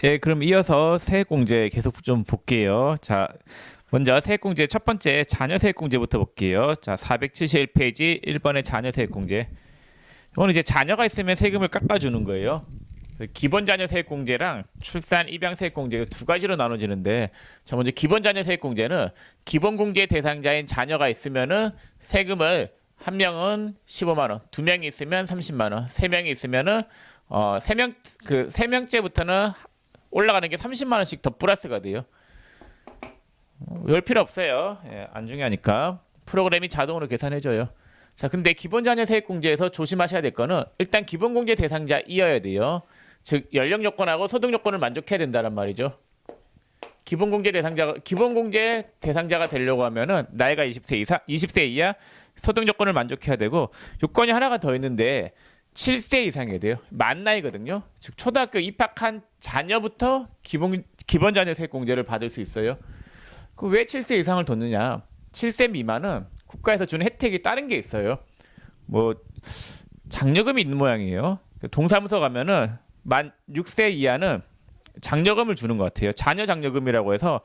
예, 그럼 이어서 세액공제 계속 좀 볼게요. 자, 먼저 세액공제 첫 번째 자녀 세액공제부터 볼게요. 자, 471페이지 1번의 자녀 세액공제. 이거는 이제 자녀가 있으면 세금을 깎아주는 거예요. 기본 자녀 세액공제랑 출산 입양 세액공제 두 가지로 나눠지는데, 자, 먼저 기본 자녀 세액공제는 기본 공제 대상자인 자녀가 있으면은 세금을 한 명은 15만 원, 두 명이 있으면 30만 원, 세 명이 있으면은 세 명째부터는 올라가는 게 30만 원씩 더 플러스가 돼요. 열 필요 없어요. 예, 안 중요하니까. 프로그램이 자동으로 계산해줘요. 자, 근데 기본 자녀 세액공제에서 조심하셔야 될 거는 일단 기본 공제 대상자이어야 돼요. 즉 연령 요건하고 소득 요건을 만족해야 된다는 말이죠. 기본 공제 대상자가 되려고 하면은 나이가 20세 이하, 소득 요건을 만족해야 되고, 요건이 하나가 더 있는데 7세 이상이어야 돼요. 만 나이거든요. 즉 초등학교 입학한 자녀부터 기본 자녀 세액공제를 받을 수 있어요. 그 왜 7세 이상을 뒀느냐? 7세 미만은 국가에서 주는 혜택이 다른 게 있어요. 뭐 장려금이 있는 모양이에요. 동사무소 가면은 만 6세 이하는 장려금을 주는 것 같아요. 자녀 장려금이라고 해서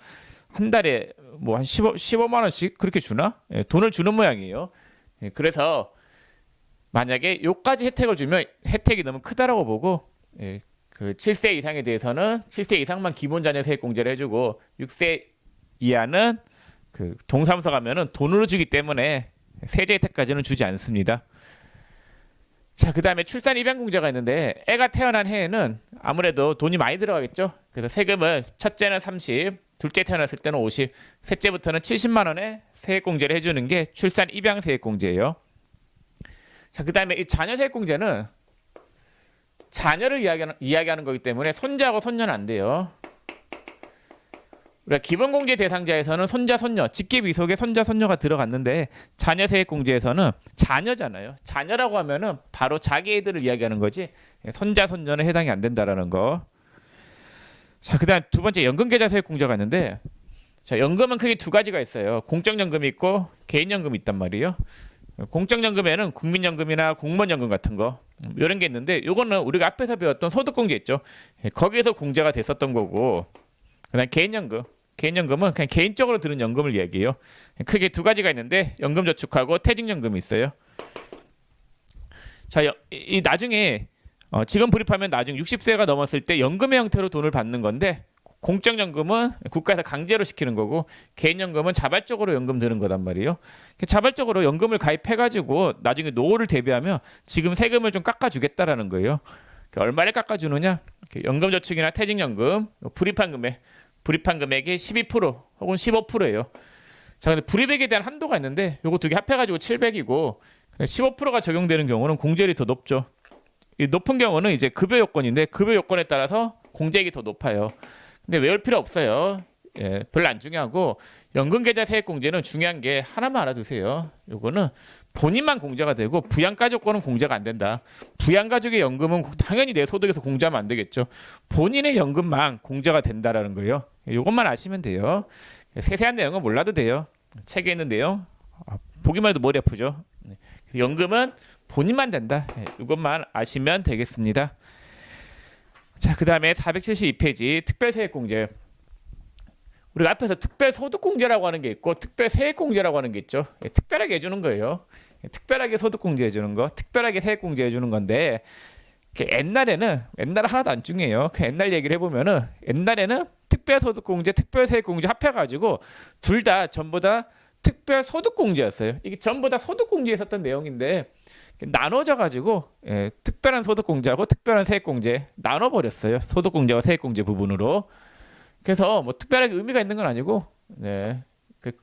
한 달에 뭐 한 15만 원씩 그렇게 주나? 예, 돈을 주는 모양이에요. 예, 그래서 만약에 요까지 혜택을 주면 혜택이 너무 크다라고 보고, 예, 그 7세 이상에 대해서는 7세 이상만 기본 자녀 세액 공제를 해주고, 6세 이하는 그 동사무소 가면은 돈으로 주기 때문에 세제 혜택까지는 주지 않습니다. 자, 그 다음에 출산 입양 공제가 있는데, 애가 태어난 해에는 아무래도 돈이 많이 들어가겠죠. 그래서 세금을 첫째는 30, 둘째 태어났을 때는 50, 셋째부터는 70만 원에 세액 공제를 해주는 게 출산 입양 세액 공제예요. 자, 그 다음에 이 자녀 세액 공제는 자녀를 이야기하는 거기 때문에 손자하고 손녀는 안 돼요. 우리가 기본 공제 대상자에서는 손자, 손녀, 직계 위속에 손자, 손녀가 들어갔는데, 자녀 세액 공제에서는 자녀잖아요. 자녀라고 하면은 바로 자기 애들을 이야기하는 거지, 손자, 손녀는 해당이 안 된다라는 거. 자, 그다음 두 번째 연금계좌 세액 공제가 있는데, 자, 연금은 크게 두 가지가 있어요. 공적연금이 있고 개인연금이 있단 말이에요. 공적연금에는 국민연금이나 공무원연금 같은 거 이런 게 있는데, 요거는 우리가 앞에서 배웠던 소득공제 있죠. 거기에서 공제가 됐었던 거고, 그다음 개인연금은 그냥 개인적으로 드는 연금을 얘기해요. 크게 두 가지가 있는데, 연금저축하고 퇴직연금이 있어요. 자, 이 나중에 지금 불입하면 나중에 60세가 넘었을 때 연금의 형태로 돈을 받는 건데, 공적연금은 국가에서 강제로 시키는 거고, 개인연금은 자발적으로 연금 드는 거단 말이에요. 자발적으로 연금을 가입해가지고 나중에 노후를 대비하면 지금 세금을 좀 깎아주겠다라는 거예요. 얼마를 깎아주느냐? 연금저축이나 퇴직연금 불입한 금액의 12% 혹은 15%예요. 자, 근데 불입액에 대한 한도가 있는데, 요거 두 개 합해가지고 700이고 15%가 적용되는 경우는 공제율이 더 높죠. 이 높은 경우는 이제 급여 요건인데, 급여 요건에 따라서 공제액이 더 높아요. 근데 외울 필요 없어요. 예, 별로 안 중요하고, 연금계좌 세액공제는 중요한 게 하나만 알아두세요. 요거는 본인만 공제가 되고 부양가족 거는 공제가 안 된다. 부양가족의 연금은 당연히 내 소득에서 공제하면 안 되겠죠. 본인의 연금만 공제가 된다라는 거예요. 요것만 아시면 돼요. 세세한 내용은 몰라도 돼요. 책에 있는 내용 보기만 해도 머리 아프죠. 연금은 본인만 된다. 이것만 아시면 되겠습니다. 자, 그 다음에 472페이지 특별세액공제. 우리가 앞에서 특별소득공제라고 하는 게 있고 특별세액공제라고 하는 게 있죠. 특별하게 해주는 거예요. 특별하게 소득공제 해주는 거, 특별하게 세액공제 해주는 건데, 옛날은 하나도 안 중요해요. 그 옛날 얘기를 해보면은, 옛날에는 특별소득공제, 특별세액공제 합해가지고 둘 다 전부 다 특별소득공제였어요. 이게 전부 다 소득공제에 있었던 내용인데 나눠져가지고, 특별한 소득공제하고 특별한 세액공제 나눠버렸어요. 소득공제와 세액공제 부분으로. 그래서 뭐 특별하게 의미가 있는 건 아니고, 네,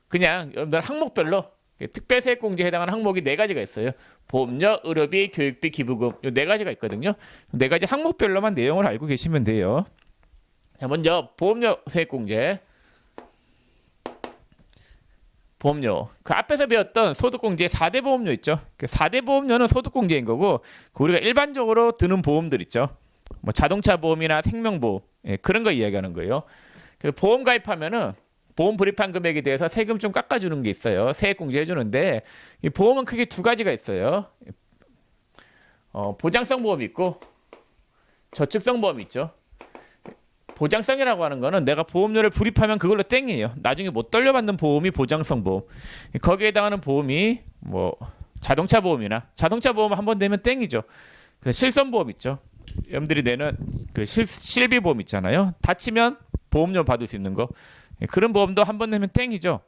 그냥 여러분들 항목별로 특별세액공제에 해당하는 항목이 네 가지가 있어요. 보험료, 의료비, 교육비, 기부금, 이 네 가지가 있거든요. 네 가지 항목별로만 내용을 알고 계시면 돼요. 자, 먼저 보험료 세액공제. 보험료. 그 앞에서 배웠던 소득공제 4대 보험료 있죠. 그 4대 보험료는 소득공제인 거고, 우리가 일반적으로 드는 보험들 있죠. 뭐 자동차 보험이나 생명보험, 그런 거 이야기하는 거예요. 그래서 보험 가입하면은 보험 불입한 금액에 대해서 세금 좀 깎아주는 게 있어요. 세액공제 해주는데, 이 보험은 크게 두 가지가 있어요. 보장성 보험이 있고 저축성 보험이 있죠. 보장성이라고 하는 거는 내가 보험료를 불입하면 그걸로 땡이에요. 나중에 못 돌려받는 보험이 보장성 보험. 거기에 해당하는 보험이 뭐 자동차 보험이나 자동차 보험 한 번 내면 땡이죠. 그래서 실손 보험 있죠. 여러분들이 내는 그 실비 보험 있잖아요. 다치면 보험료 받을 수 있는 거. 그런 보험도 한 번 내면 땡이죠.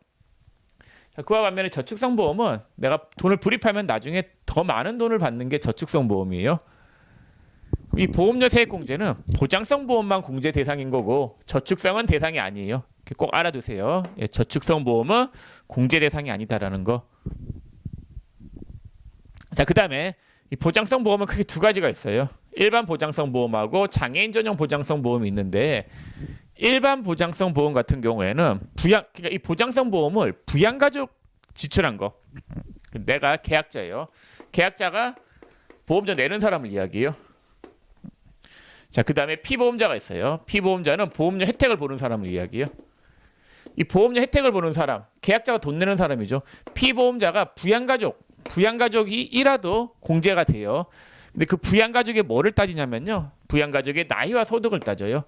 그와 반면에 저축성 보험은 내가 돈을 불입하면 나중에 더 많은 돈을 받는 게 저축성 보험이에요. 이 보험료 세액 공제는 보장성 보험만 공제 대상인 거고 저축성은 대상이 아니에요. 꼭 알아두세요. 예, 저축성 보험은 공제 대상이 아니다라는 거. 자, 그다음에 이 보장성 보험은 크게 두 가지가 있어요. 일반 보장성 보험하고 장애인 전용 보장성 보험이 있는데 일반 보장성 보험 같은 경우에는 그러니까 이 보장성 보험을 부양가족 지출한 거. 내가 계약자예요. 계약자가 보험료 내는 사람을 이야기해요. 자, 그다음에 피보험자가 있어요. 피보험자는 보험료 혜택을 보는 사람을 이야기해요. 이 보험료 혜택을 보는 사람, 계약자가 돈 내는 사람이죠. 피보험자가 부양가족이라도 공제가 돼요. 근데 그 부양가족의 뭐를 따지냐면요. 부양가족의 나이와 소득을 따져요.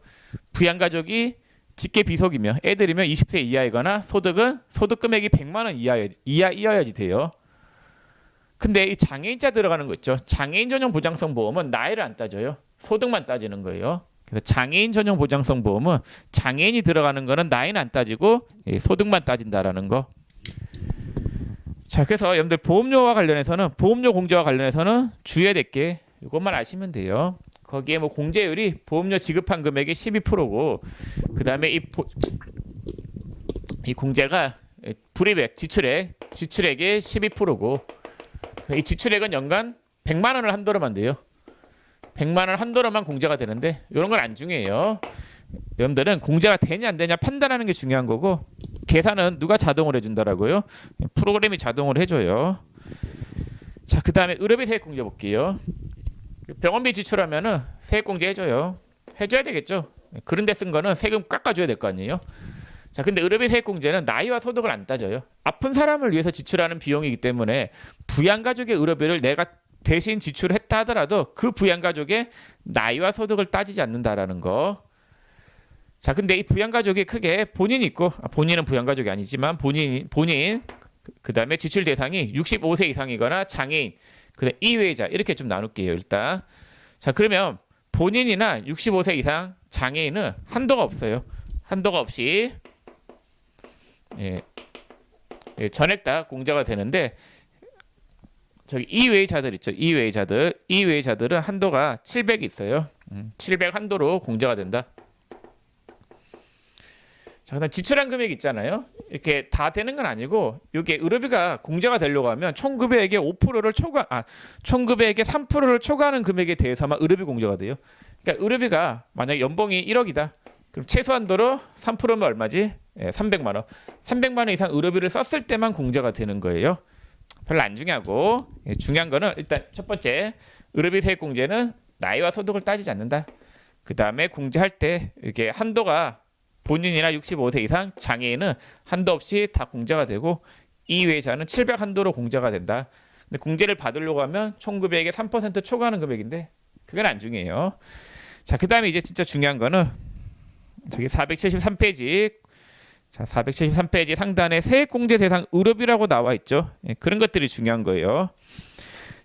부양가족이 직계 비속이며 애들이면 20세 이하이거나 소득은 소득 금액이 100만 원 이하여야지 돼요. 근데 이 장애인자 들어가는 거 있죠. 장애인 전용 보장성 보험은 나이를 안 따져요. 소득만 따지는 거예요. 그래서 장애인 전용 보장성 보험은 장애인이 들어가는 거는 나이는 안 따지고 소득만 따진다라는 거. 자, 그래서 여러분들 보험료와 관련해서는 보험료 공제와 관련해서는 주의해야 될 게 이것만 아시면 돼요. 거기에 뭐 공제율이 보험료 지급한 금액의 12%고 그다음에 이 공제가 불입액 지출액의 12%고 이 지출액은 연간 100만 원을 한도로만 돼요. 100만 원 한도로만 공제가 되는데 이런 건 안 중요해요. 여러분들은 공제가 되냐 안 되냐 판단하는 게 중요한 거고 계산은 누가 자동으로 해준다라고요? 프로그램이 자동으로 해줘요. 자, 그 다음에 의료비 세액 공제 볼게요. 병원비 지출하면은 세액 공제 해줘요. 해줘야 되겠죠. 그런 데 쓴 거는 세금 깎아줘야 될 거 아니에요. 자, 근데 의료비 세액 공제는 나이와 소득을 안 따져요. 아픈 사람을 위해서 지출하는 비용이기 때문에 부양가족의 의료비를 내가 대신 지출했다 하더라도 그 부양가족의 나이와 소득을 따지지 않는다라는 거. 자, 근데 이 부양가족이 크게 본인이 있고 본인은 부양가족이 아니지만 본인 그다음에 지출 대상이 65세 이상이거나 장애인 그다음 이외자 이렇게 좀 나눌게요. 일단 자, 그러면 본인이나 65세 이상 장애인은 한도가 없어요. 한도가 없이 전액 다 공제가 되는데 저기 이외자들 있죠. 이외자들은 한도가 700이 있어요. 700 한도로 공제가 된다. 자, 그다음 지출한 금액 있잖아요. 이렇게 다 되는 건 아니고 이게 의료비가 공제가 되려고 하면 총 금액의 5%를 총 금액의 3%를 초과하는 금액에 대해서만 의료비 공제가 돼요. 그러니까 의료비가 만약 연봉이 1억이다. 그럼 최소한도로 3%면 얼마지? 300만 원. 300만 원 이상 의료비를 썼을 때만 공제가 되는 거예요. 별로 안 중요하고 중요한 거는 일단 첫 번째 의료비 세액 공제는 나이와 소득을 따지지 않는다. 그 다음에 공제할 때 이게 한도가 본인이나 65세 이상 장애인은 한도 없이 다 공제가 되고 이외자는 700 한도로 공제가 된다. 근데 공제를 받으려고 하면 총 금액의 3% 초과하는 금액인데 그건 안 중요해요. 자, 그 다음에 이제 진짜 중요한 거는 저기 473페이지 자, 473페이지 상단에 세액 공제 대상 의료비라고 나와 있죠. 그런 것들이 중요한 거예요.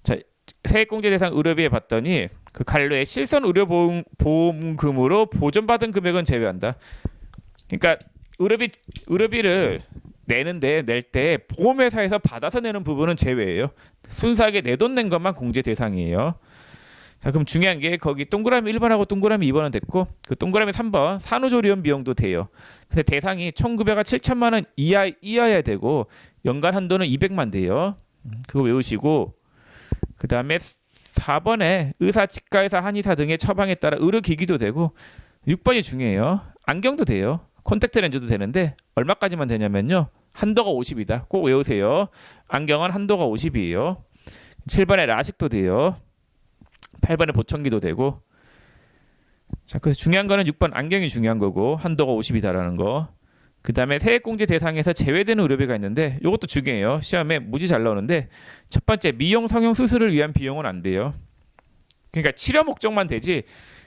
자, 세액 공제 대상 의료비에 봤더니 그 간로의 실손 의료보험금으로 보전받은 금액은 제외한다. 그러니까 의료비를 낼 때 보험회사에서 받아서 내는 부분은 제외예요. 순수하게 내 돈 낸 것만 공제 대상이에요. 자, 그럼 중요한 게 거기 동그라미 1번하고 동그라미 2번은 됐고 그 동그라미 3번 산후조리원 비용도 돼요. 근데 대상이 총 급여가 7천만 원 이하여야 되고 연간 한도는 200만 돼요. 그거 외우시고 그 다음에 4번에 의사, 치과의사, 한의사 등의 처방에 따라 의료기기도 되고 6번이 중요해요. 안경도 돼요. 콘택트 렌즈도 되는데 얼마까지만 되냐면요. 한도가 50이다. 꼭 외우세요. 안경은 한도가 50이에요. 7번에 라식도 돼요. 8번에 보청기도 되고. 자, 그래서 중요한 거는 6번 안경이 중요한 거고 한도가 50이다라는 거. 그 다음에 세액공제 대상에서 제외되는 의료비가 있는데 이것도 중요해요. 시험에 무지 잘 나오는데 첫 번째 미용 성형 수술을 위한 비용은 안 돼요. 그러니까 치료 목적만 되지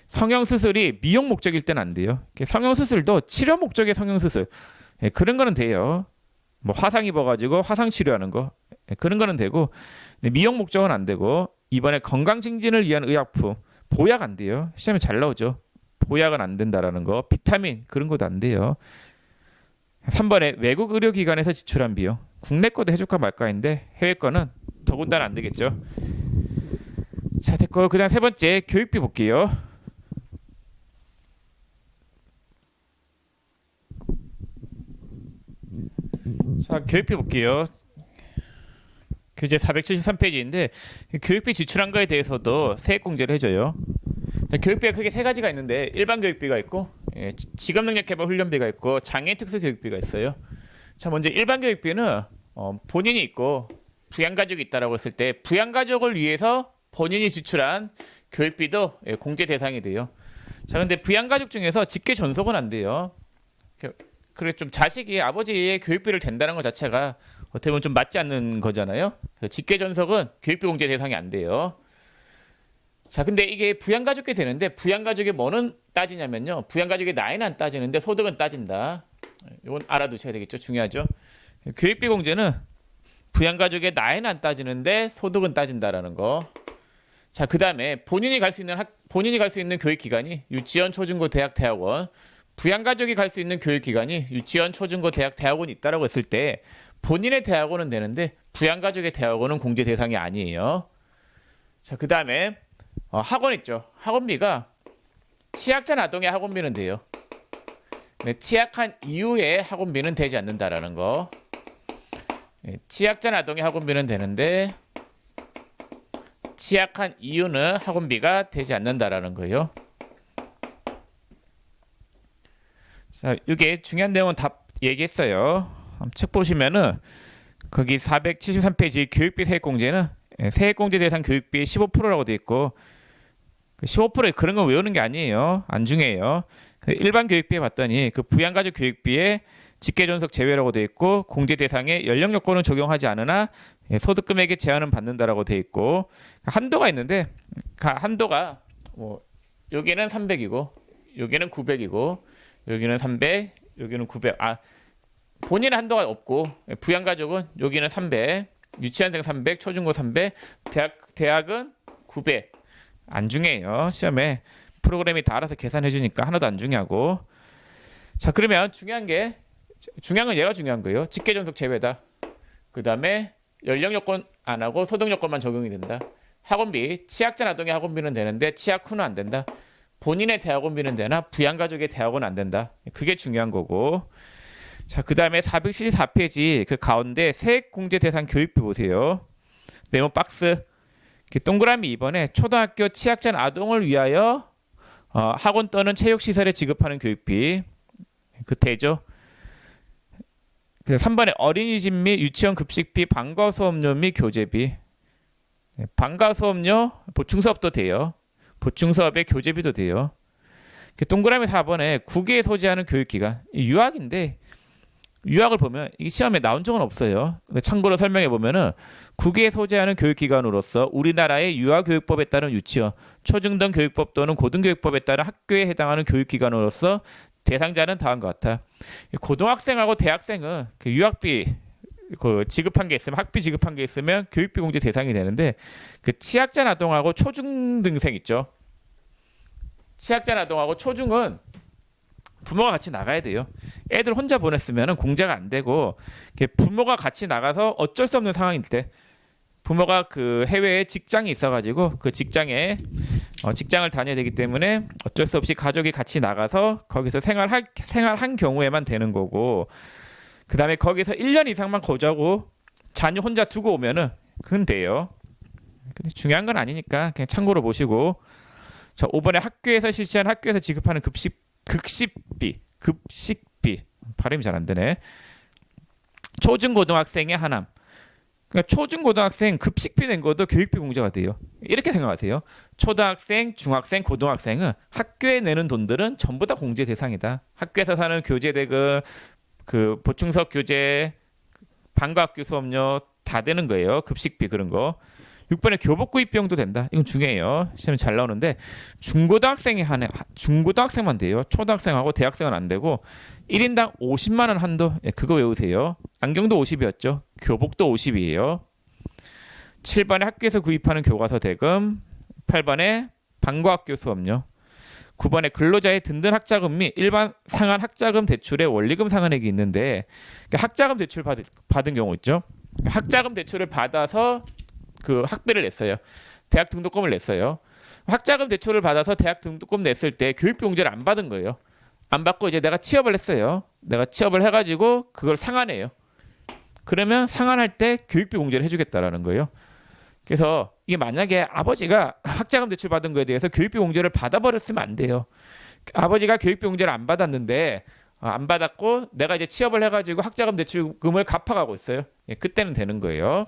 성형수술이 미용 목적일 때는 안 돼요. 성형수술도 치료 목적의 성형수술, 예, 그런 거는 돼요. 뭐 화상 입어가지고 화상 치료하는 거, 예, 그런 거는 되고, 미용 목적은 안 되고, 이번에 건강 증진을 위한 의약품, 보약 안 돼요. 시험에 잘 나오죠. 보약은 안 된다라는 거, 비타민 그런 것도 안 돼요. 3번에 외국 의료기관에서 지출한 비용, 국내 거도 해줄까 말까인데 해외 거는 더군다나 안 되겠죠. 자, 됐고 그다음 세 번째 교육비 볼게요. 자, 교육비 볼게요. 교재 473페이지인데 교육비 지출한 거에 대해서도 세액공제를 해줘요. 자, 교육비가 크게 세 가지가 있는데 일반 교육비가 있고, 예, 직업능력개발 훈련비가 있고 장애인 특수 교육비가 있어요. 자, 먼저 일반 교육비는 본인이 있고 부양가족이 있다라고 했을 때 부양가족을 위해서 본인이 지출한 교육비도, 예, 공제 대상이 돼요. 자, 근데 부양가족 중에서 직계 존속은 안 돼요. 그래 좀 자식이 아버지의 교육비를 댄다는 것 자체가 어떻게 보면 좀 맞지 않는 거잖아요. 직계 존속은 교육비 공제 대상이 안 돼요. 자, 근데 이게 부양가족이 되는데 부양가족의 뭐는 따지냐면요. 부양가족의 나이는 안 따지는데 소득은 따진다. 이건 알아두셔야 되겠죠. 중요하죠. 교육비 공제는 부양가족의 나이는 안 따지는데 소득은 따진다라는 거. 자, 그다음에 본인이 갈 수 있는 교육기관이 유치원, 초중고, 대학, 대학원. 부양가족이 갈 수 있는 교육기관이 유치원, 초중고, 대학, 대학원이 있다라고 했을 때 본인의 대학원은 되는데 부양가족의 대학원은 공제 대상이 아니에요. 자, 그다음에 학원 있죠. 학원비가 취약자 아동의 학원비는 돼요. 네, 취약한 이후에 학원비는 되지 않는다라는 거. 네, 취약자 아동의 학원비는 되는데 취약한 이유는 학원비가 되지 않는다라는 거예요. 자, 이게 중요한 내용은 다 얘기했어요. 책 보시면은 거기 473페이지 교육비 세액공제는 세액공제 대상 교육비의 15%라고 돼 있고, 그 15% 그런 거 외우는 게 아니에요. 안 중요해요. 일반 교육비에 봤더니 그 부양가족 교육비에 직계존속 제외라고 돼 있고 공제 대상에 연령 요건은 적용하지 않으나 소득 금액의 제한은 받는다라고 돼 있고 한도가 있는데 한도가 뭐 여기는 300이고 여기는 900이고 여기는 300, 여기는 900. 본인의 한도가 없고 부양가족은 여기는 300, 유치원생 300, 초중고 300, 대학은 900. 안 중요해요. 시험에 프로그램이 다 알아서 계산해 주니까 하나도 안 중요하고. 자, 그러면 중요한 건 얘가 중요한 거예요. 직계존속 제외다. 그 다음에 연령 요건 안 하고 소득 요건만 적용이 된다. 학원비, 취약자 아동의 학원비는 되는데 취약 후는 안 된다. 본인의 대학원비는 되나 부양가족의 대학원은 안 된다. 그게 중요한 거고. 자, 그 다음에 474페이지 그 가운데 세액공제 대상 교육비 보세요. 네모 박스. 동그라미 2번에 초등학교 취약자 아동을 위하여 학원 또는 체육시설에 지급하는 교육비. 그 되죠. 3번에 어린이집 및 유치원 급식비, 방과 수업료 및 교재비. 방과 수업료, 보충 수업도 돼요. 보충 수업에 교재비도 돼요. 동그라미 4번에 국외에 소재하는 교육기관. 유학인데 유학을 보면 이게 시험에 나온 적은 없어요. 근데 참고로 설명해 보면은 국외에 소재하는 교육기관으로서 우리나라의 유아교육법에 따른 유치원, 초중등 교육법 또는 고등교육법에 따른 학교에 해당하는 교육기관으로서 대상자는 다음과 같아. 고등학생하고 대학생은 그 유학비 지급한 게 있으면 학비 지급한 게 있으면 교육비 공제 대상이 되는데 그 취약자 아동하고 초중등생 있죠. 취약자 아동하고 초중은 부모가 같이 나가야 돼요. 애들 혼자 보냈으면 공제가 안 되고 부모가 같이 나가서 어쩔 수 없는 상황일 때 부모가 그 해외에 직장이 있어가지고 그 직장에 직장을 다녀야 되기 때문에 어쩔 수 없이 가족이 같이 나가서 거기서 생활한 경우에만 되는 거고, 그 다음에 거기서 1년 이상만 거주하고 자녀 혼자 두고 오면은 그건 돼요. 근데 중요한 건 아니니까 그냥 참고로 보시고. 자, 5번에 학교에서 지급하는 급식비 발음이 잘 안 되네. 초중고등학생의 하남. 그러니까 초중고등학생 급식비 낸 것도 교육비 공제가 돼요. 이렇게 생각하세요. 초등학생, 중학생, 고등학생은 학교에 내는 돈들은 전부 다 공제 대상이다. 학교에서 사는 교재 대금, 그 보충석 교재, 방과학교 수업료 다 되는 거예요. 급식비 그런 거. 6번에 교복 구입 비용도 된다. 이건 중요해요. 시험에 잘 나오는데 중고등학생만 돼요. 초등학생하고 대학생은 안 되고 1인당 50만 원 한도. 예, 그거 외우세요. 안경도 50이었죠. 교복도 50이에요. 7번에 학교에서 구입하는 교과서 대금. 8번에 방과학교 수업료. 9번에 근로자의 든든 학자금 및 일반 상한 학자금 대출의 원리금 상환액이 있는데 학자금 대출 받은 경우 있죠. 학자금 대출을 받아서 그 학비를 냈어요. 대학 등록금을 냈어요. 학자금 대출을 받아서 대학 등록금 냈을 때 교육비 공제를 안 받은 거예요. 안 받고 이제 내가 취업을 했어요. 내가 취업을 해가지고 그걸 상환해요. 그러면 상환할 때 교육비 공제를 해주겠다라는 거예요. 그래서 이게 만약에 아버지가 학자금 대출 받은 거에 대해서 교육비 공제를 받아버렸으면 안 돼요. 아버지가 교육비 공제를 안 받았는데 안 받았고 내가 이제 취업을 해가지고 학자금 대출금을 갚아가고 있어요. 예, 그때는 되는 거예요.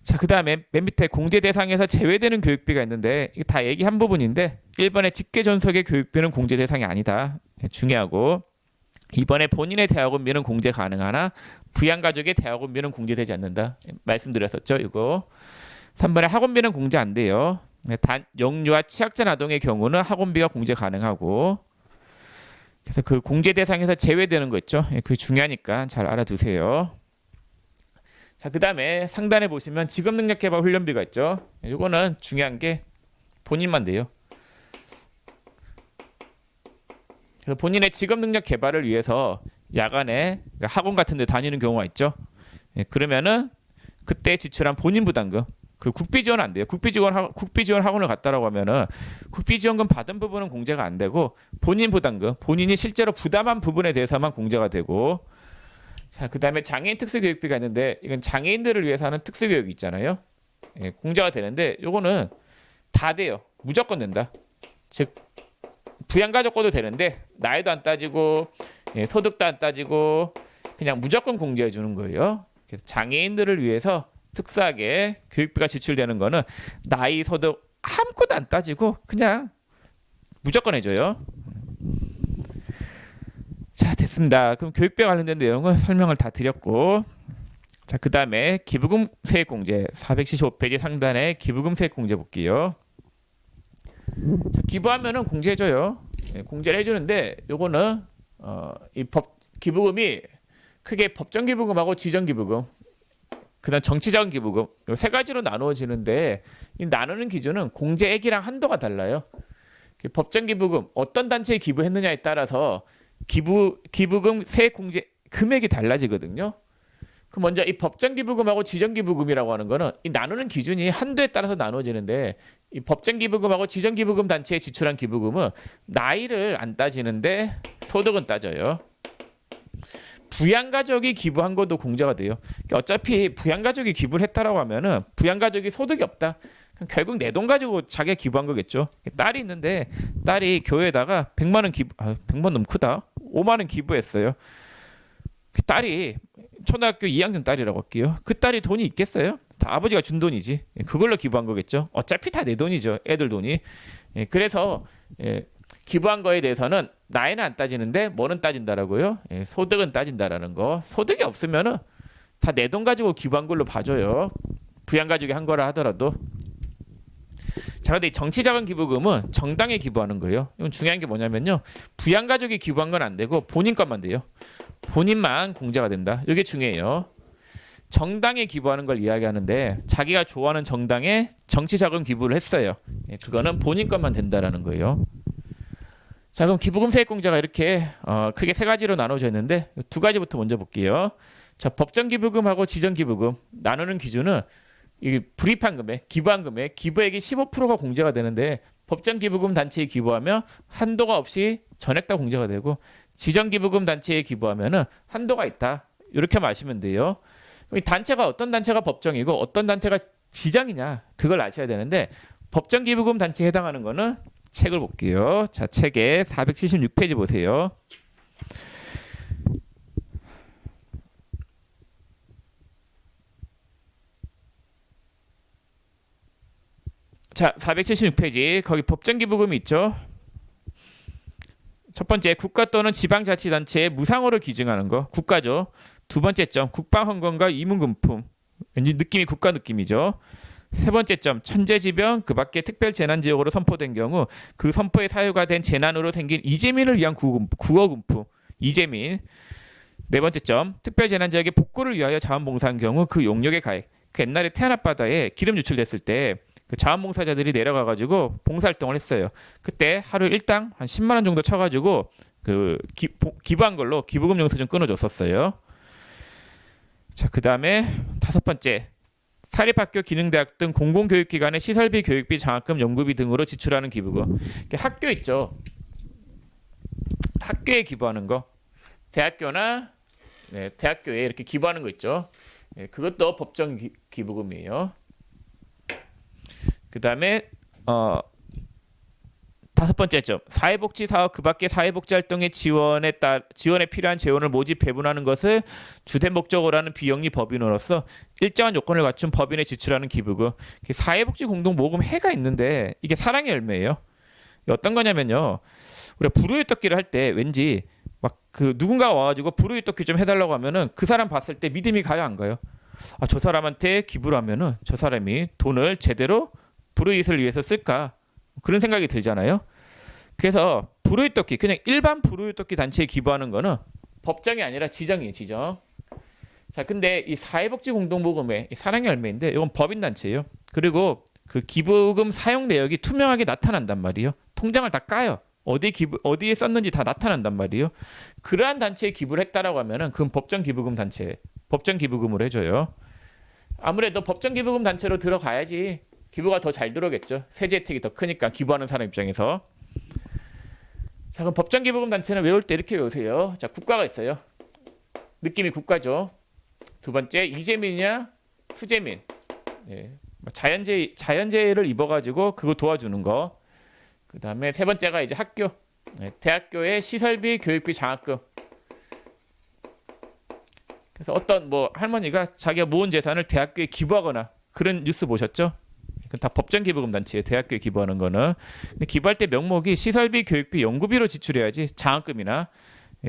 자, 그 다음에 맨 밑에 공제 대상에서 제외되는 교육비가 있는데 이게 다 얘기한 부분인데 1번에 직계 전속의 교육비는 공제 대상이 아니다. 예, 중요하고 2번에 본인의 대학원비는 공제 가능하나 부양가족의 대학원비는 공제되지 않는다. 예, 말씀드렸었죠. 이거 3번에 학원비는 공제 안 돼요. 단 영유아 취약자 아동의 경우는 학원비가 공제 가능하고 그래서 그 공제 대상에서 제외되는 거 있죠. 예, 그게 중요하니까 잘 알아두세요. 자, 그 다음에 상단에 보시면 직업능력개발 훈련비가 있죠. 이거는 중요한 게 본인만 돼요. 그래서 본인의 직업능력 개발을 위해서 야간에 학원 같은 데 다니는 경우가 있죠. 예, 그러면은 그때 지출한 본인 부담금, 그 국비 지원 안 돼요. 국비 지원 학원을 갔다라고 하면은 국비 지원금 받은 부분은 공제가 안 되고 본인 부담금, 본인이 실제로 부담한 부분에 대해서만 공제가 되고 자, 그 다음에 장애인 특수교육비가 있는데 이건 장애인들을 위해서 하는 특수교육이 있잖아요. 예, 공제가 되는데 요거는 다 돼요. 무조건 된다. 즉 부양가족 거도 되는데 나이도 안 따지고 예, 소득도 안 따지고 그냥 무조건 공제해 주는 거예요. 그래서 장애인들을 위해서 특수하게 교육비가 지출되는 거는 나이, 소득 아무것도 안 따지고 그냥 무조건 해줘요. 자, 됐습니다. 그럼 교육비와 관련된 내용은 설명을 다 드렸고 자, 그 다음에 기부금 세액공제 475페이지 상단에 기부금 세액공제 볼게요. 자, 기부하면은 공제해줘요. 예, 공제를 해주는데 요거는 이 기부금이 크게 법정 기부금하고 지정 기부금 그다음 정치자금 기부금 요 세 가지로 나누어지는데 이 나누는 기준은 공제액이랑 한도가 달라요. 법정 기부금 어떤 단체에 기부했느냐에 따라서 기부금 세액 공제 금액이 달라지거든요. 그 먼저 이 법정 기부금하고 지정 기부금이라고 하는 거는 이 나누는 기준이 한도에 따라서 나눠지는데 이 법정 기부금하고 지정 기부금 단체에 지출한 기부금은 나이를 안 따지는데 소득은 따져요. 부양가족이 기부한 것도 공제가 돼요. 어차피 부양가족이 기부를 했다라고 하면은 부양가족이 소득이 없다. 결국 내 돈 가지고 자기가 기부한 거겠죠. 딸이 있는데 딸이 교회에다가 100만 원 100만 너무 크다. 5만 원 기부했어요. 그 딸이 초등학교 2학년 딸이라고 할게요. 그 딸이 돈이 있겠어요? 다 아버지가 준 돈이지. 그걸로 기부한 거겠죠. 어차피 다 내 돈이죠. 애들 돈이. 그래서 기부한 거에 대해서는 나이는 안 따지는데 뭐는 따진다라고요? 소득은 따진다라는 거. 소득이 없으면은 다 내 돈 가지고 기부한 걸로 봐줘요. 부양가족이 한 거라 하더라도. 자, 근데 정치자금 기부금은 정당에 기부하는 거예요. 이건 중요한 게 뭐냐면요. 부양가족이 기부한 건 안 되고 본인 것만 돼요. 본인만 공제가 된다. 이게 중요해요. 정당에 기부하는 걸 이야기하는데 자기가 좋아하는 정당에 정치자금 기부를 했어요. 그거는 본인 것만 된다라는 거예요. 자, 그럼 기부금 세액공제가 이렇게 크게 세 가지로 나눠져 있는데 두 가지부터 먼저 볼게요. 자, 법정 기부금하고 지정 기부금 나누는 기준은 이 불입한 금액, 기부한 금액, 기부액이 15%가 공제가 되는데 법정 기부금 단체에 기부하면 한도가 없이 전액 다 공제가 되고 지정 기부금 단체에 기부하면은 한도가 있다. 이렇게 마시면 돼요. 이 단체가 어떤 단체가 법정이고 어떤 단체가 지정이냐 그걸 아셔야 되는데 법정 기부금 단체에 해당하는 거는 책을 볼게요. 자, 책에 476페이지 보세요. 자, 476페이지 거기 법정 기부금이 있죠. 첫 번째, 국가 또는 지방자치단체에 무상으로 기증하는 거 국가죠. 두 번째 점, 국방헌금과 이문금품 왠지 느낌이 국가 느낌이죠. 세 번째 점, 천재지변 그 밖에 특별재난지역으로 선포된 경우 그 선포에 사유가 된 재난으로 생긴 이재민을 위한 구호금품 이재민. 네 번째 점, 특별재난지역의 복구를 위하여 자원봉사한 경우 그 용역의 가액. 그 옛날에 태안 앞바다에 기름 유출됐을 때 그 자원봉사자들이 내려가가지고 봉사활동을 했어요. 그때 하루 일당 한 10만 원 정도 쳐가지고 그 기부한 걸로 기부금 영수증 끊어줬었어요. 자, 그 다음에 다섯 번째, 사립학교, 기능대학 등 공공교육기관의 시설비, 교육비, 장학금, 연구비 등으로 지출하는 기부금. 학교 있죠. 학교에 기부하는 거. 대학교나 대학교에 이렇게 기부하는 거 있죠. 그것도 법정 기부금이에요. 그 다음에 다섯 번째 점, 사회복지 사업 그 밖의 사회복지 활동의 지원에 필요한 재원을 모집 배분하는 것을 주된 목적으로 하는 비영리 법인으로서 일정한 요건을 갖춘 법인에 지출하는 기부금. 사회복지 공동 모금회가 있는데 이게 사랑의 열매예요. 어떤 거냐면요, 우리가 불우유 떡기를 할 때 왠지 막 그 누군가가 와가지고 불우유 떡기 좀 해달라고 하면은 그 사람 봤을 때 믿음이 가요, 안 가요? 아, 저 사람한테 기부를 하면은 저 사람이 돈을 제대로 불우이웃을 위해서 쓸까? 그런 생각이 들잖아요. 그래서 불우이웃돕기, 그냥 일반 불우이웃돕기 단체에 기부하는 거는 법정이 아니라 지정이에요, 지정. 자, 근데 이 사회복지 공동모금회 사랑의 열매인데 이건 법인 단체예요. 그리고 그 기부금 사용 내역이 투명하게 나타난단 말이에요. 통장을 다 까요. 어디에 썼는지 다 나타난단 말이에요. 그러한 단체에 기부를 했다라고 하면은 그건 법정 기부금 단체, 법정 기부금으로 해줘요. 아무래도 법정 기부금 단체로 들어가야지 기부가 더 잘 들어오겠죠. 세제 혜택이 더 크니까, 기부하는 사람 입장에서. 자, 그럼 법정 기부금 단체는 외울 때 이렇게 외우세요. 자, 국가가 있어요. 느낌이 국가죠. 두 번째, 이재민이냐 수재민. 자연재해를 입어가지고 그거 도와주는 거. 그 다음에 세 번째가 이제 학교. 대학교의 시설비, 교육비, 장학금. 그래서 어떤 할머니가 자기가 모은 재산을 대학교에 기부하거나 그런 뉴스 보셨죠? 다 법정 기부금 단체예요. 대학교에 기부하는 거는. 근데 기부할 때 명목이 시설비, 교육비, 연구비로 지출해야지, 장학금이나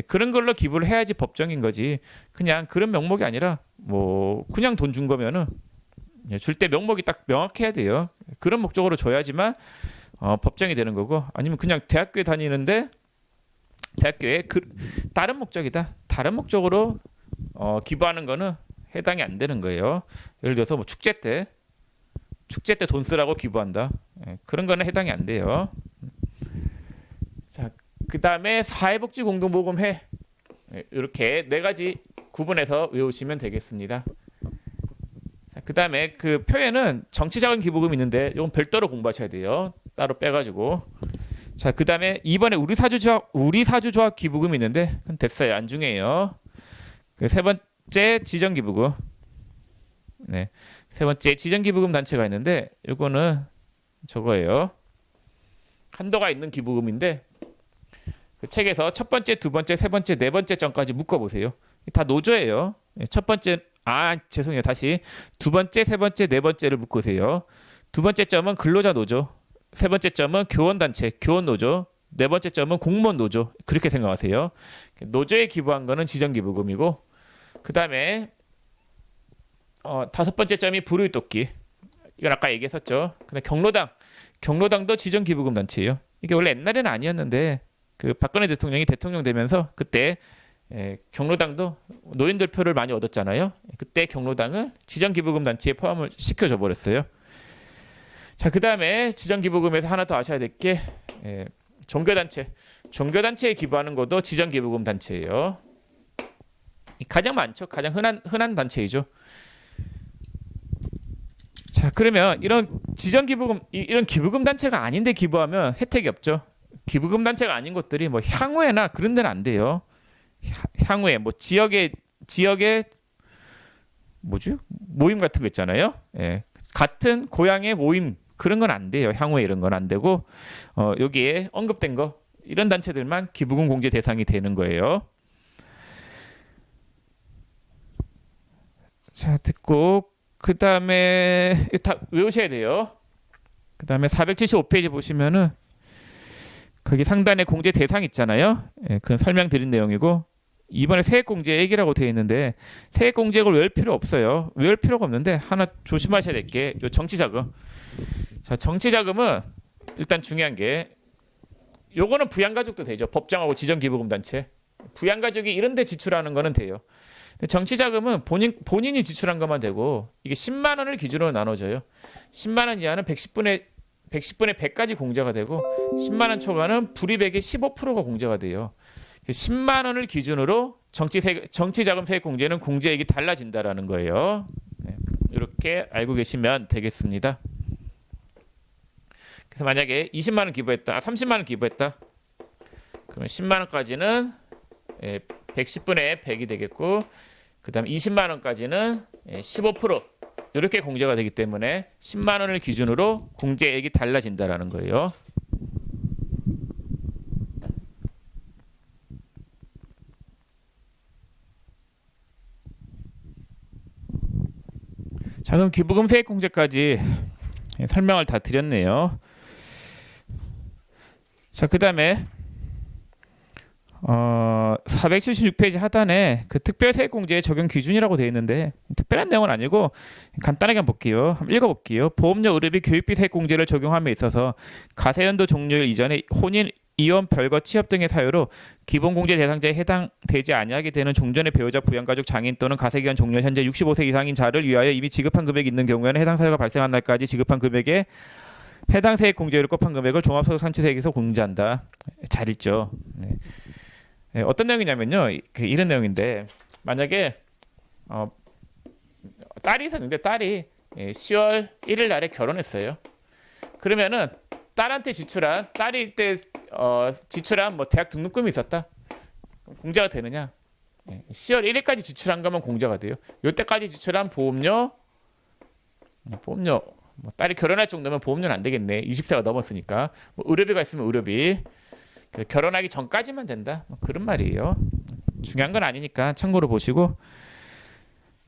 그런 걸로 기부를 해야지 법정인 거지. 그냥 그런 명목이 아니라 그냥 돈 준 거면은 줄 때 명목이 딱 명확해야 돼요. 그런 목적으로 줘야지만 법정이 되는 거고, 아니면 그냥 대학교에 다니는데 대학교에 다른 목적이다, 다른 목적으로 기부하는 거는 해당이 안 되는 거예요. 예를 들어서 축제 때 돈 쓰라고 기부한다. 그런 거는 해당이 안 돼요. 자, 그 다음에 사회복지 공동모금회. 이렇게 네 가지 구분해서 외우시면 되겠습니다. 자, 그 다음에 그 표에는 정치자금 기부금 있는데 이건 별도로 공부하셔야 돼요. 따로 빼가지고. 자, 그 다음에 이번에 우리사주조합 기부금 있는데 그건 됐어요. 안 중요해요. 그 세 번째 지정기부금. 세 번째 지정기부금 단체가 있는데 이거는 저거예요. 한도가 있는 기부금인데 그 책에서 첫 번째, 두 번째, 세 번째, 네 번째 점까지 묶어보세요. 다 노조예요. 첫 번째, 죄송해요. 다시 두 번째, 세 번째, 네 번째를 묶으세요. 두 번째 점은 근로자 노조, 세 번째 점은 교원단체, 교원노조, 네 번째 점은 공무원 노조. 그렇게 생각하세요. 노조에 기부한 거는 지정기부금이고, 그 다음에 다섯 번째 점이 불우이웃돕기. 이건 아까 얘기했었죠. 근데 경로당도 지정기부금 단체예요. 이게 원래 옛날에는 아니었는데 그 박근혜 대통령이 대통령 되면서 그때 경로당도 노인들 표를 많이 얻었잖아요. 그때 경로당을 지정기부금 단체에 포함을 시켜줘 버렸어요. 자, 그 다음에 지정기부금에서 하나 더 아셔야 될 게 종교단체에 기부하는 것도 지정기부금 단체예요. 가장 많죠. 가장 흔한 단체이죠. 자, 그러면 이런 지정기부금, 이런 기부금 단체가 아닌데 기부하면 혜택이 없죠. 기부금 단체가 아닌 것들이 향후회나 그런 데는 안 돼요. 향후에 지역의 모임 같은 거 있잖아요. 같은 고향의 모임, 그런 건 안 돼요. 향후에 이런 건 안 되고, 여기에 언급된 거 이런 단체들만 기부금 공제 대상이 되는 거예요. 자, 듣고 그 다음에 다 외우셔야 돼요. 그 다음에 475페이지 보시면은 거기 상단에 공제 대상 있잖아요. 그건 설명드린 내용이고, 이번에 세액공제 얘기라고 되어 있는데 세액공제를 외울 필요 없어요. 외울 필요가 없는데 하나 조심하셔야 될 게 요 정치자금. 자, 정치자금은 일단 중요한 게 요거는 부양가족도 되죠. 법정하고 지정기부금단체. 부양가족이 이런 데 지출하는 거는 돼요. 근데 정치자금은 본인이 지출한 것만 되고 이게 10만 원을 기준으로 나눠져요. 10만 원 이하는 110분의 100까지 공제가 되고 10만 원 초과는 불이백의 15%가 공제가 돼요. 10만 원을 기준으로 정치자금 세액공제는 공제액이 달라진다라는 거예요. 네, 이렇게 알고 계시면 되겠습니다. 그래서 만약에 20만 원 기부했다, 30만 원 기부했다, 그러면 10만 원까지는 110분의 100이 되겠고, 그다음 20만 원까지는 15% 이렇게 공제가 되기 때문에 10만 원을 기준으로 공제액이 달라진다라는 거예요. 자, 그럼 기부금 세액공제까지 설명을 다 드렸네요. 자, 그 다음에 476페이지 하단에 그 특별세액공제의 적용 기준이라고 되어 있는데 특별한 내용은 아니고 간단하게 한번 볼게요. 한번 읽어볼게요. 보험료, 의료비, 교육비 세액공제를 적용함에 있어서 가세연도 종료일 이전에 혼인, 이혼, 별거, 취업 등의 사유로 기본공제 대상자에 해당되지 아니하게 되는 종전의 배우자, 부양가족, 장인 또는 가세기간 종료일 현재 65세 이상인 자를 위하여 이미 지급한 금액이 있는 경우에는 해당 사유가 발생한 날까지 지급한 금액에 해당 세액 공제율을 곱한 금액을 종합소득산출세액에서 공제한다. 잘 읽죠. 네. 네, 어떤 내용이냐면요. 이런 내용인데 만약에 딸이 있었는데 딸이 10월 1일 날에 결혼했어요. 그러면은 딸한테 딸이 때 지출한 뭐 대학 등록금이 있었다. 공제가 되느냐? 10월 1일까지 지출한 거면 공제가 돼요. 요때까지 지출한 보험료 뭐 딸이 결혼할 정도면 보험료는 안 되겠네. 20세가 넘었으니까. 뭐 의료비가 있으면 의료비. 결혼하기 전까지만 된다. 뭐 그런 말이에요. 중요한 건 아니니까 참고로 보시고.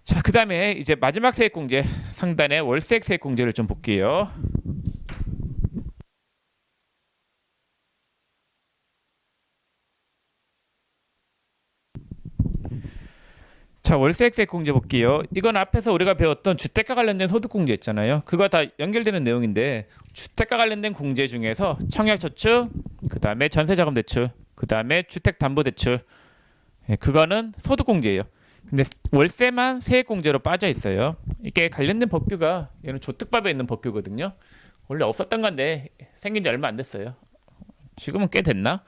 자, 그다음에 이제 마지막 세액공제 상단에 월세액 세액공제를 좀 볼게요. 자, 월세액 세액공제 볼게요. 이건 앞에서 우리가 배웠던 주택과 관련된 소득공제 있잖아요. 그거 다 연결되는 내용인데 주택과 관련된 공제 중에서 청약저축, 그 다음에 전세자금대출, 그 다음에 주택담보대출, 그거는 소득공제예요. 근데 월세만 세액공제로 빠져 있어요. 이게 관련된 법규가 얘는 조특법에 있는 법규거든요. 원래 없었던 건데 생긴 지 얼마 안 됐어요. 지금은 꽤 됐나?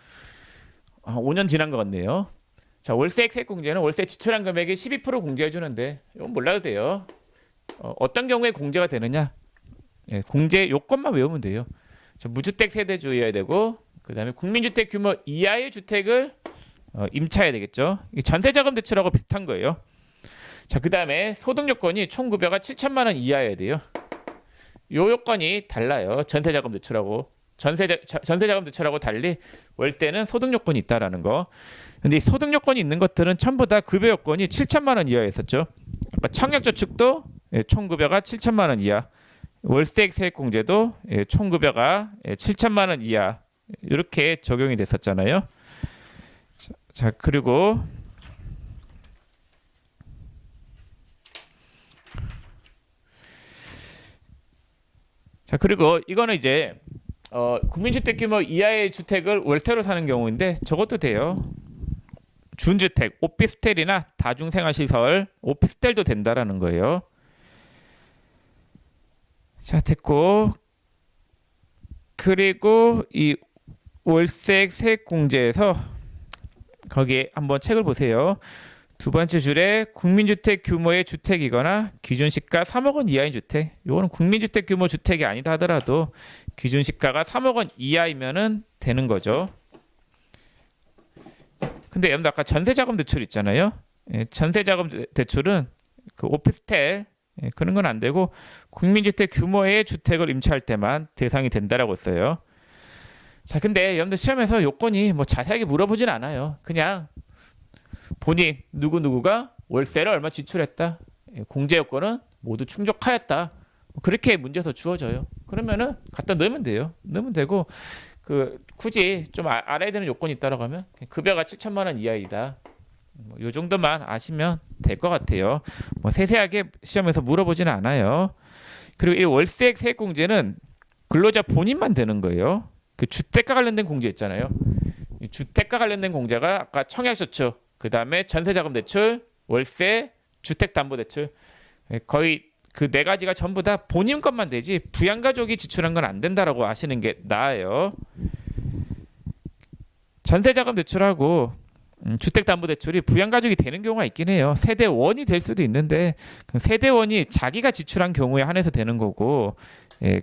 5년 지난 것 같네요. 자, 월세액 세액공제는 월세 지출한 금액의 12% 공제해 주는데 이건 몰라도 돼요. 어떤 경우에 공제가 되느냐? 공제 요건만 외우면 돼요. 자, 무주택 세대주여야 되고, 그 다음에 국민주택 규모 이하의 주택을 임차해야 되겠죠. 전세자금 대출하고 비슷한 거예요. 자, 그 다음에 소득 요건이 총 급여가 7천만 원 이하여야 돼요. 요 요건이 달라요. 전세자금 대출하고. 전세자금 대출하고 달리 월세는 소득 요건이 있다라는 거. 근데 이 소득 요건이 있는 것들은 전부 다 급여 요건이 7천만 원 이하였었죠. 아까 청약저축도 총 급여가 7천만 원 이하, 월세액 세액공제도 총 급여가 7천만 원 이하 이렇게 적용이 됐었잖아요. 자, 그리고 이거는 이제 국민주택 규모 이하의 주택을 월세로 사는 경우인데 저것도 돼요. 준주택, 오피스텔이나 다중생활시설, 오피스텔도 된다라는 거예요. 자, 됐고, 그리고 이 월세액 세액공제에서 거기에 한번 책을 보세요. 두 번째 줄에 국민주택 규모의 주택이거나 기준시가 3억 원 이하인 주택. 이거는 국민주택 규모 주택이 아니다 하더라도 기준시가가 3억 원 이하이면은 되는 거죠. 근데 여러분들 아까 전세자금 대출 있잖아요. 전세자금 대출은 그 오피스텔 그런 건 안 되고 국민주택 규모의 주택을 임차할 때만 대상이 된다라고 했어요. 자, 근데 여러분들 시험에서 요건이 뭐 자세하게 물어보진 않아요. 그냥 본인 누구누구가 월세를 얼마 지출했다. 공제 요건은 모두 충족하였다. 그렇게 문제에서 주어져요. 그러면은 갖다 넣으면 돼요. 넣으면 되고 그 굳이 좀 알아야 되는 요건이 있다라고 하면 급여가 7천만 원 이하이다. 요 정도만 아시면 될 것 같아요. 뭐 세세하게 시험에서 물어보지는 않아요. 그리고 이 월세 세액공제는 근로자 본인만 되는 거예요. 그 주택과 관련된 공제 있잖아요. 이 주택과 관련된 공제가 아까 청약저축, 그 다음에 전세자금대출, 월세, 주택담보대출 거의 그 네 가지가 전부 다 본인 것만 되지 부양가족이 지출한 건 안 된다라고 아시는 게 나아요. 전세자금대출하고 주택담보대출이 부양가족이 되는 경우가 있긴 해요. 세대원이 될 수도 있는데 세대원이 자기가 지출한 경우에 한해서 되는 거고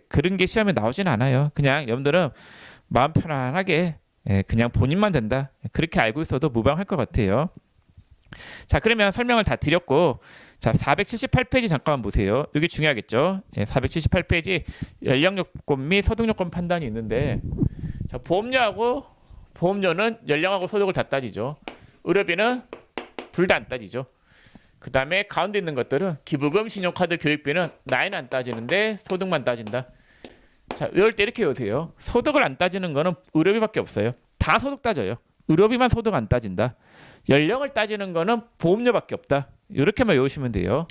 그런 게 시험에 나오진 않아요. 그냥 여러분들은 마음 편안하게 그냥 본인만 된다. 그렇게 알고 있어도 무방할 것 같아요. 자, 그러면 설명을 다 드렸고 자, 478페이지 잠깐만 보세요. 이게 중요하겠죠. 478페이지 연령요건 및 소득요건 판단이 있는데 자, 보험료는 연령하고 소득을 다 따지죠. 의료비는 둘 다 안 따지죠. 그 다음에 가운데 있는 것들은 기부금, 신용카드, 교육비는 나이는 안 따지는데 소득만 따진다. 자, 외울 때 이렇게 외우세요. 소득을 안 따지는 거는 의료비밖에 없어요. 다 소득 따져요. 의료비만 소득 안 따진다. 연령을 따지는 거는 보험료밖에 없다. 이렇게만 외우시면 돼요.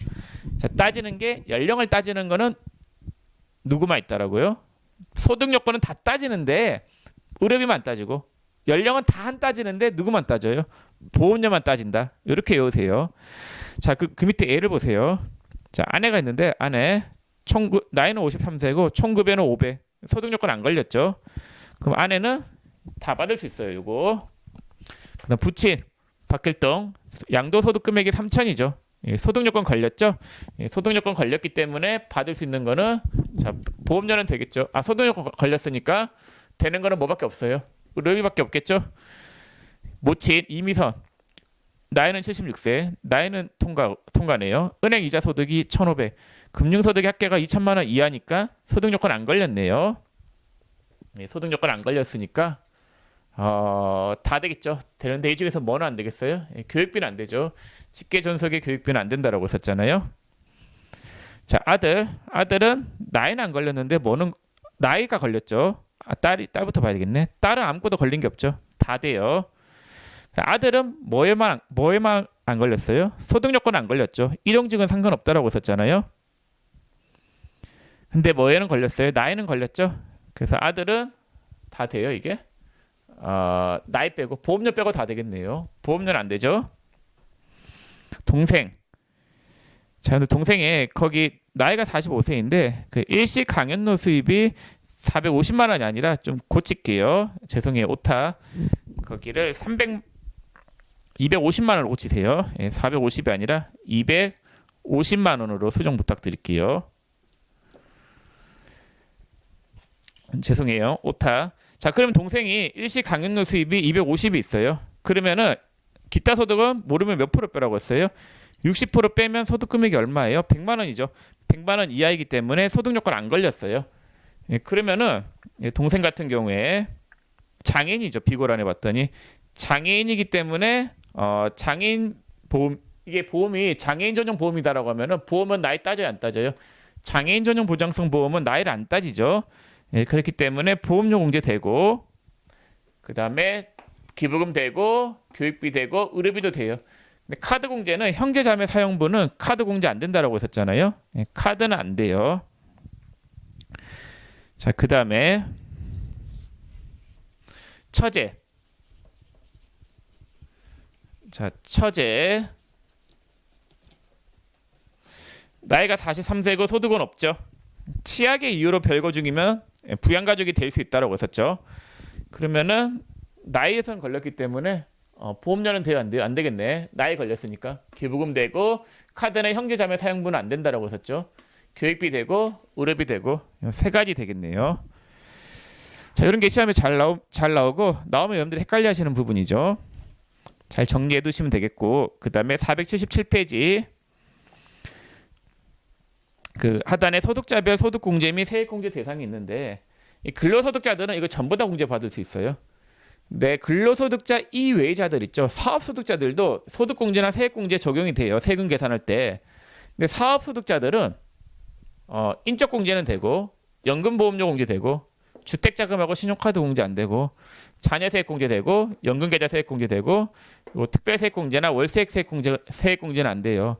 자, 따지는 게 연령을 따지는 거는 누구만 있다라고요? 소득 요건은 다 따지는데 의료비만 안 따지고 연령은 다 안 따지는데 누구만 따져요? 보험료만 따진다. 이렇게 외우세요. 자, 그 밑에 예를 보세요. 자, 아내가 있는데 아내 나이는 53세고 총급여는 500. 소득 요건 안 걸렸죠. 그럼 아내는 다 받을 수 있어요. 요거. 그다음 부친 박길동 양도소득 금액이 3천이죠. 소득 요건 걸렸죠. 소득 요건 걸렸기 때문에 받을 수 있는 거는 자, 보험료는 되겠죠. 아, 소득 요건 걸렸으니까 되는 거는 뭐밖에 없어요. 의료비밖에 없겠죠. 모친 이미선 나이는 76세 나이는 통과네요. 은행 이자 소득이 1,500 금융소득의 합계가 2천만 원 이하니까 소득 요건 안 걸렸네요. 소득 요건 안 걸렸으니까 다 되겠죠. 되는데 이 중에서 뭐는 안 되겠어요? 교육비는 안 되죠. 직계존속의 교육비는 안 된다라고 했었잖아요. 자, 아들은 나이는 안 걸렸는데 뭐는 나이가 걸렸죠. 딸부터 봐야 되겠네. 딸은 아무것도 걸린 게 없죠. 다 돼요. 아들은 뭐에만 안 걸렸어요? 소득 요건 안 걸렸죠. 일용직은 상관없다라고 했었잖아요. 근데 뭐에는 걸렸어요? 나이는 걸렸죠. 그래서 아들은 다 돼요, 이게. 나이 빼고 보험료 빼고 다 되겠네요. 보험료는 안 되죠. 동생. 자, 근데 동생이 거기 나이가 45세인데 그 일시 강연료 수입이 450만 원이 아니라 좀 고칠게요. 죄송해요. 오타. 거기를 250만 원으로 고치세요. 450이 아니라 250만 원으로 수정 부탁드릴게요. 죄송해요. 오타. 자, 그러면 동생이 일시 강연료 수입이 250이 있어요. 그러면은 기타 소득은 모르면 몇 프로 빼라고 했어요? 60% 빼면 소득 금액이 얼마예요? 100만 원이죠. 100만 원 이하이기 때문에 소득 요건 안 걸렸어요. 그러면은 동생 같은 경우에 장애인이죠. 비고란해 봤더니 장애인이기 때문에 장애인 보험 이게 보험이 장애인 전용 보험이다라고 하면은 보험은 나이 따져요, 안 따져요? 장애인 전용 보장성 보험은 나이를 안 따지죠. 그렇기 때문에 보험료 공제 되고 그 다음에 기부금 되고 교육비 되고 의료비도 돼요. 근데 카드 공제는 형제자매 사용부는 카드 공제 안 된다라고 했었잖아요. 카드는 안 돼요. 자, 그 다음에 처제. 자, 처제 나이가 43세고 소득은 없죠. 치약의 이유로 별거 중이면 부양가족이 될 수 있다라고 했었죠. 그러면은 나이에선 걸렸기 때문에 보험료는 돼요, 안 돼요? 안 되겠네. 나이 걸렸으니까 기부금 되고 카드는 형제자매 사용분은 안 된다라고 했었죠. 교육비 되고 의료비 되고 세 가지 되겠네요. 자, 이런 게 시험에 잘 나오고 나오면 여러분들이 헷갈려하시는 부분이죠. 잘 정리해 두시면 되겠고 그 다음에 477페이지 그 하단에 소득자별 소득공제 및 세액공제 대상이 있는데 이 근로소득자들은 이거 전부 다 공제받을 수 있어요. 네, 근로소득자 이외자들 있죠. 사업소득자들도 소득공제나 세액공제 적용이 돼요. 세금 계산할 때. 근데 사업소득자들은 인적공제는 되고 연금보험료 공제되고 주택자금하고 신용카드 공제 안 되고 자녀세액 공제되고 연금계좌 세액 공제되고 특별세액 공제나 월세액 세액 공제는 안 돼요.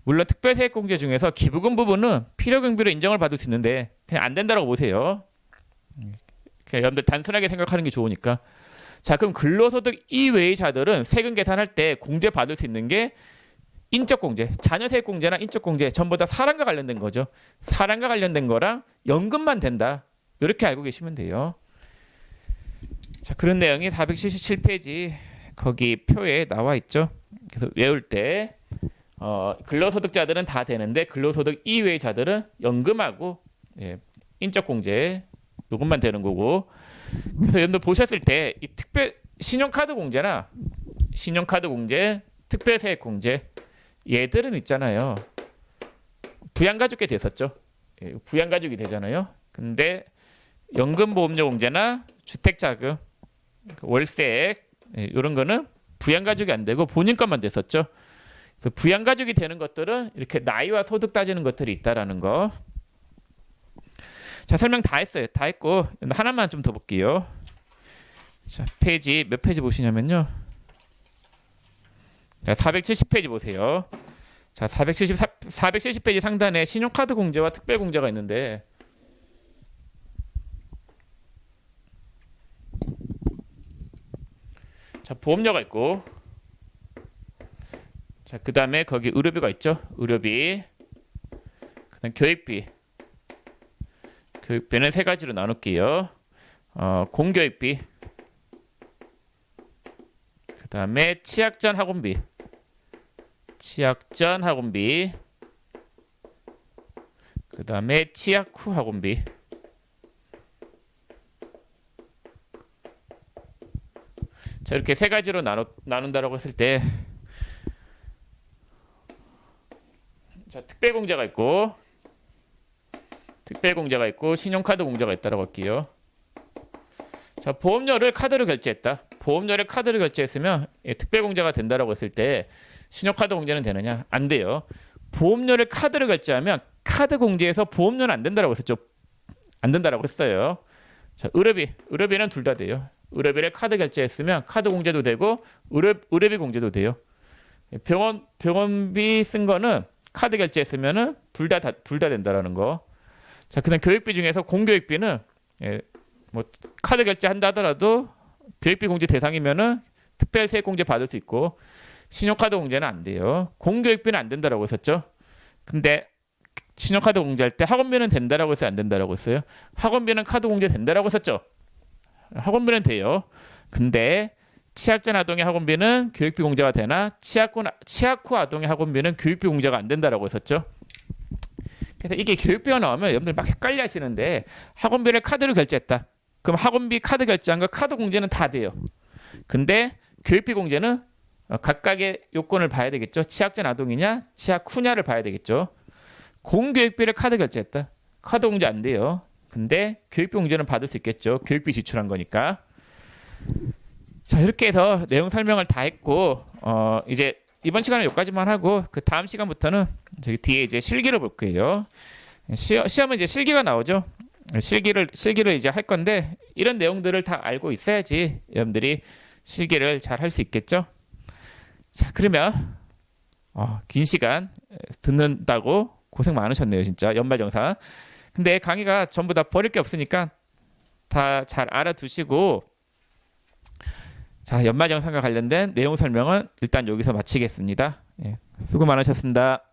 물론 특별세액 공제 중에서 기부금 부분은 필요경비로 인정을 받을 수 있는데 그냥 안 된다고 보세요. 그냥 여러분들 단순하게 생각하는 게 좋으니까. 자, 그럼 근로소득 이외의 자들은 세금 계산할 때 공제 받을 수 있는 게 인적공제, 자녀세액 공제나 인적공제 전부 다 사람과 관련된 거죠. 사람과 관련된 거랑 연금만 된다. 이렇게 알고 계시면 돼요. 자, 그런 내용이 477페이지 거기 표에 나와 있죠. 그래서 외울 때 근로소득자들은 다 되는데 근로소득 이외의 자들은 연금하고 인적공제 요것만 되는 거고. 그래서 여러분들 보셨을 때 이 특별 신용카드 공제나 신용카드 공제, 특별세액 공제 얘들은 있잖아요. 부양가족이 됐었죠. 부양가족이 되잖아요. 근데 연금보험료 공제나 주택자금, 월세액 이런 거는 부양가족이 안 되고 본인 것만 됐었죠. 그래서 부양가족이 되는 것들은 이렇게 나이와 소득 따지는 것들이 있다라는 거. 자, 설명 다 했어요. 다 했고 하나만 좀 더 볼게요. 자, 페이지 몇 페이지 보시냐면요. 자, 470페이지 보세요. 자, 470페이지 상단에 신용카드 공제와 특별 공제가 있는데 자, 보험료가 있고 자, 그 다음에 거기 의료비가 있죠. 의료비, 그 다음 교육비. 교육비는 세 가지로 나눌게요. 공교육비, 그 다음에 치약전 학원비, 그 다음에 치약 후 학원비. 자, 이렇게 세 가지로 나눈다라고 했을 때, 자, 특별공제가 있고 신용카드 공제가 있다라고 할게요. 자, 보험료를 카드로 결제했다. 보험료를 카드로 결제했으면 특별공제가 된다라고 했을 때 신용카드 공제는 되느냐? 안 돼요. 보험료를 카드로 결제하면 카드 공제에서 보험료는 안 된다라고 했었죠. 안 된다라고 했어요. 자, 의료비는 둘 다 돼요. 의료비를 카드 결제했으면 카드 공제도 되고 의료비 공제도 돼요. 병원비 쓴 거는 카드 결제했으면은 둘 다 된다라는 거. 자, 그다음 교육비 중에서 공교육비는 뭐 카드 결제한다 하더라도 교육비 공제 대상이면은 특별세액 공제 받을 수 있고 신용카드 공제는 안 돼요. 공교육비는 안 된다라고 했었죠. 근데 신용카드 공제할 때 학원비는 된다라고 해서 안 된다라고 했어요. 학원비는 카드 공제 된다라고 했었죠. 학원비는 돼요. 근데 치약전 아동의 학원비는 교육비 공제가 되나 치약 후 아동의 학원비는 교육비 공제가 안 된다라고 했었죠. 그래서 이게 교육비가 나오면 여러분들 막 헷갈려 하시는데 학원비를 카드로 결제했다. 그럼 학원비 카드 결제한 거 카드 공제는 다 돼요. 근데 교육비 공제는 각각의 요건을 봐야 되겠죠. 치약전 아동이냐 치약 후냐를 봐야 되겠죠. 공교육비를 카드 결제했다. 카드 공제 안 돼요. 근데 교육비 공제는 받을 수 있겠죠. 교육비 지출한 거니까. 자, 이렇게 해서 내용 설명을 다 했고 이제 이번 시간은 여기까지만 하고 그 다음 시간부터는 저기 뒤에 이제 실기를 볼 거예요. 시험은 이제 실기가 나오죠. 실기를 이제 할 건데 이런 내용들을 다 알고 있어야지 여러분들이 실기를 잘 할 수 있겠죠. 자, 그러면 긴 시간 듣는다고 고생 많으셨네요, 진짜 연말정산. 근데 강의가 전부 다 버릴 게 없으니까 다 잘 알아두시고, 자, 연말정산과 관련된 내용 설명은 일단 여기서 마치겠습니다. 수고 많으셨습니다.